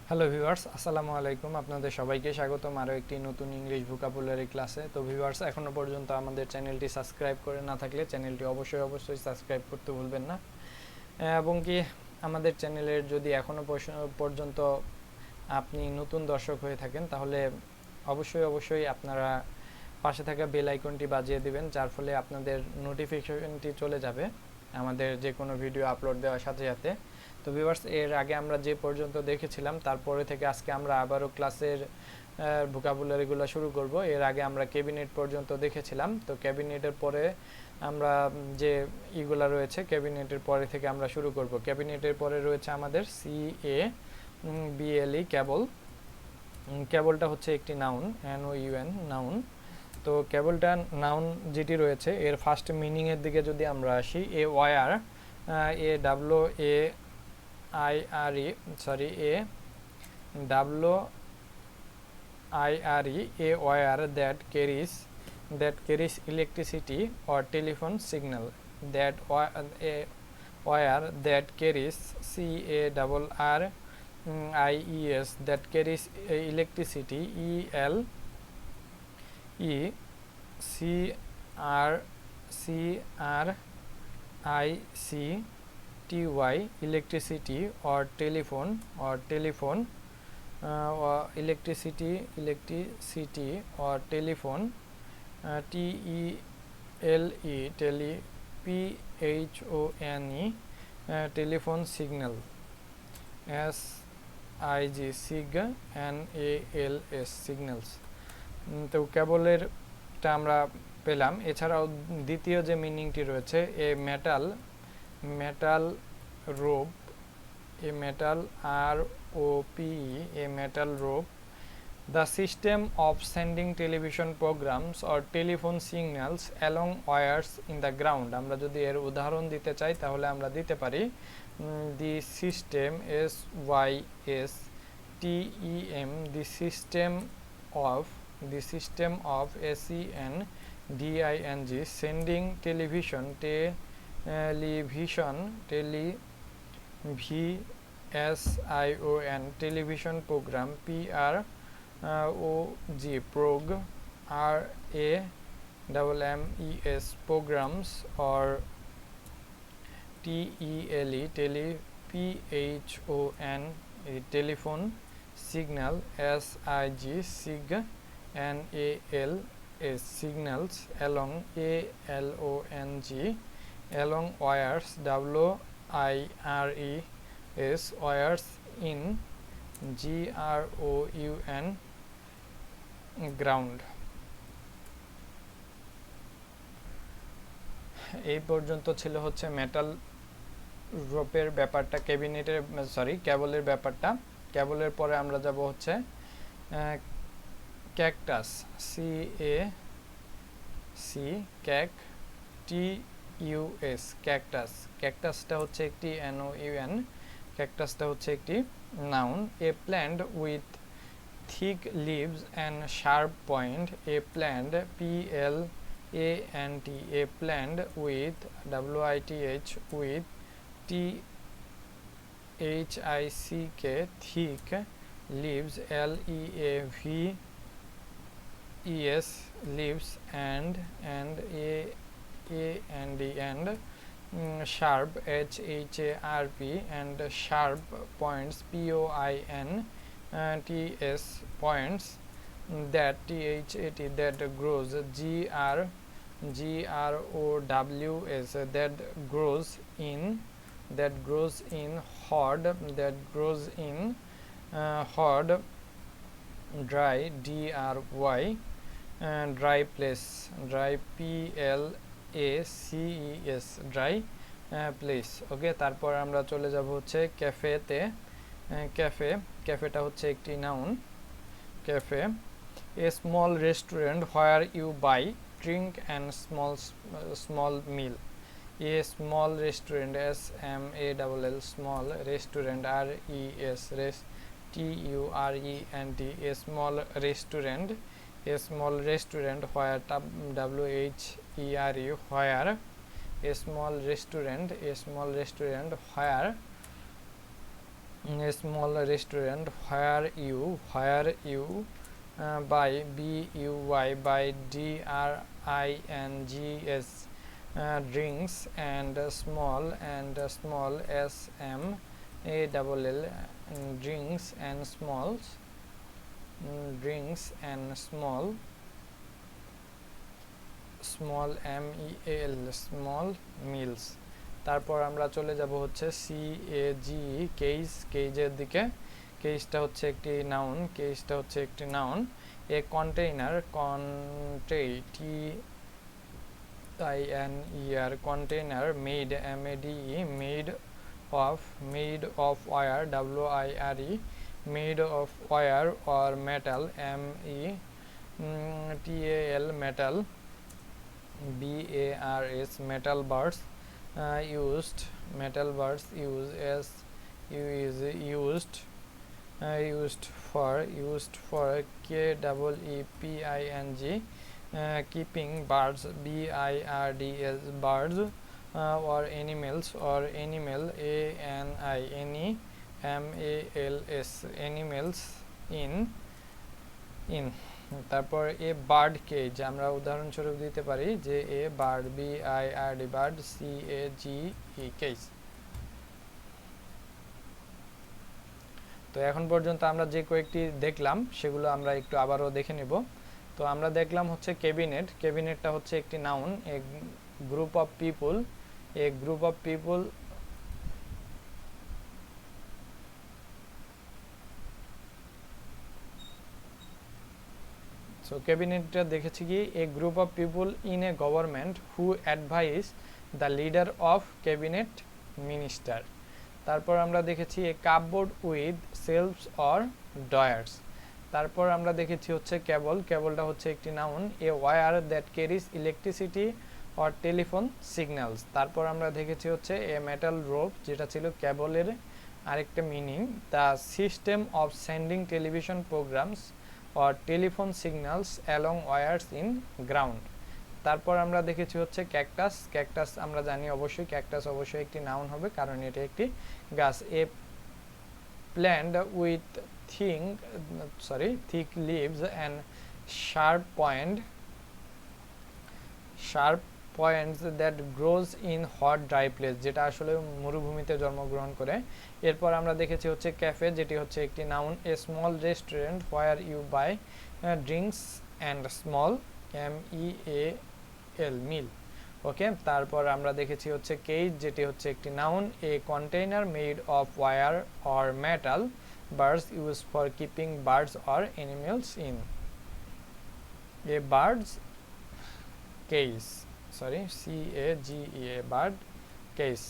Hello viewers, আসসালামু আলাইকুম। আপনাদের সবাইকে স্বাগতম আরও একটি নতুন ইংলিশ ভোকাবুলারি ক্লাসে। তো ভিউয়ার্স, এখনও পর্যন্ত আমাদের চ্যানেলটি সাবস্ক্রাইব করে না থাকলে চ্যানেলটি অবশ্যই সাবস্ক্রাইব করতে ভুলবেন না। এবং কি আমাদের চ্যানেলের যদি এখনও পর্যন্ত আপনি নতুন দর্শক হয়ে থাকেন তাহলে অবশ্যই আপনারা পাশে থাকা বেল আইকনটি বাজিয়ে দিবেন, যার ফলে আপনাদের নোটিফিকেশনটি চলে যাবে আমাদের যে কোনো ভিডিও আপলোড দেওয়ার সাথে সাথে। তো ভিউয়ার্স, এর আগে আমরা যে পর্যন্ত দেখেছিলাম তারপরে থেকে আজকে আমরা আবারও ক্লাসের ভোকাবুলারিগুলো শুরু করব। এর আগে আমরা ক্যাবিনেট পর্যন্ত দেখেছিলাম। তো ক্যাবিনেটের পরে আমরা যে ইগুলা রয়েছে ক্যাবিনেটের পরে থেকে আমরা শুরু করব। ক্যাবিনেটের পরে রয়েছে আমাদের CABLE ক্যাবল। ক্যাবলটা হচ্ছে একটি নাউন, NOUN নাউন। তো ক্যাবলটা নাউন যেটি রয়েছে এর ফার্স্ট মিনিংয়ের দিকে যদি আমরা আসি, war a wire that carries electricity or telephone signal. That a wire that carries CARRIES that carries electricity, ELECTRICTY, electricity or telephone electricity or telephone, TELE telephone signal, SIG signals. তো কেবলেরটা আমরা পেলাম। এছাড়াও দ্বিতীয় যে মিনিংটি রয়েছে, a metal rope, a metal rope, the system of sending television programs or telephone signals along wires in the ground. আমরা যদি এর উদাহরণ দিতে চাই তাহলে আমরা দিতে পারি the system SYSTEM the system of SENDING sending television VSION television program, PROG RAMMES programs, or TELE telephone signal, SIG NALS signals along along wires, WIRES wires in GROUN ground. এই পর্যন্ত ছিল হচ্ছে মেটাল রোপের ব্যাপারটা, ক্যাবলের ব্যাপারটা। ক্যাবলের পরে আমরা যাব হচ্ছে ক্যাকটাস, CACTUS ক্যাকটাসটা হচ্ছে একটি NOUN, ক্যাকটাসটা হচ্ছে একটি noun. A plant with thick leaves and sharp point, a plant PLANT, a plant with WITH with THICK thick leaves, LEAVES leaves, and sharp HARP, and sharp points POINTS points, that that grows, GROWS that grows in hard, hard, dry, DRY dry place, dry PLACES dry place. ওকে, তারপর আমরা চলে যাব হচ্ছে ক্যাফেতে। ক্যাফেটা হচ্ছে একটি noun. Cafe, a small restaurant where you buy drink and small meal. A small restaurant, SMALL small restaurant, RESTURENT, a small restaurant where, WHERE where, a small restaurant where A small restaurant where you buy buy drinks drinks and small small drinks and smalls drinks and small meal small meals। তারপর আমরা চলে যাব হচ্ছে CAG কেজের দিকে। কেজটা হচ্ছে একটি noun a container container made of wire made of wire or metal metal bars metal bars used for keeping keeping birds birds or animals animals in তারপর a bird cage আমরা উদাহরণস্বরূপ দিতে পারি যে এ বার্ড বার্ড কেজ। তো এখন পর্যন্ত আমরা যে কয়েকটি দেখলাম সেগুলো আমরা একটু আবারও দেখে নেব। তো আমরা দেখলাম হচ্ছে ক্যাবিনেটটা হচ্ছে একটি noun a group of people so ক্যাবিনেটটা দেখেছি কি a group of people in a government who advise the leader of cabinet minister. তারপর আমরা দেখেছি a cupboard with shelves or drawers. তারপর আমরা দেখেছি হচ্ছে কেবলটা হচ্ছে একটি noun a wire that carries electricity or telephone signals. তারপর আমরা দেখেছি হচ্ছে এ মেটাল রোপ যেটা ছিল কেবলের আরেকটা meaning the system of sending television programs or telephone signals along wires in ground। তারপর আমরা দেখেছি হচ্ছে ক্যাকটাস আমরা জানি অবশ্যই ক্যাকটাস অবশ্যই একটি নাউন হবে কারণ এটা একটি গাছ এ plant with thick leaves and sharp points that grows in hot dry place যেটা আসলে মরুভূমিতে জন্মগ্রহণ করে। এরপর আমরা দেখেছি হচ্ছে ক্যাফে যেটি হচ্ছে একটি noun a small restaurant where you buy drinks and small meal okay. তারপর আমরা দেখেছি হচ্ছে কেজ যেটি হচ্ছে একটি noun a container made of wire or metal birds used for keeping birds or animals in a bird's cage CAGE bird cage।